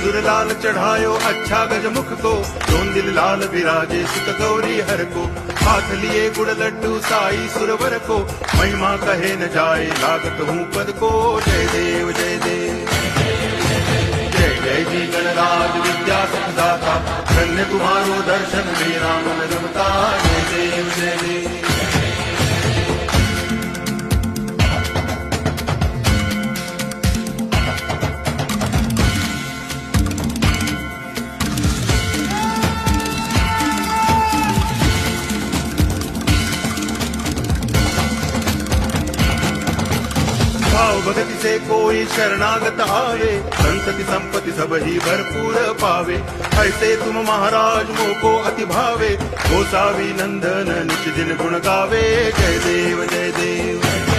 सिंदूर लाल चढ़ायो अच्छा गजमुख को, जोन दिल लाल विराजे सुत गौरी हर को। हाथ लिए गुड़ लड्डू साई सुरवर को, महिमा कहे न जाए लागत हूँ पद को। जय देव जय देव जय जय जी गणराज विद्या सुखदाता, धन्य तुम्हारो दर्शन मेरा मन रमता। जय देव जय देव भाव भगति से कोई शरणागत आवे, संतति संपत्ति सब ही भरपूर पावे। ऐसे तुम महाराज मोको अति भावे, गोसावी नंदन निज दिन गुण गावे। जय देव जय देव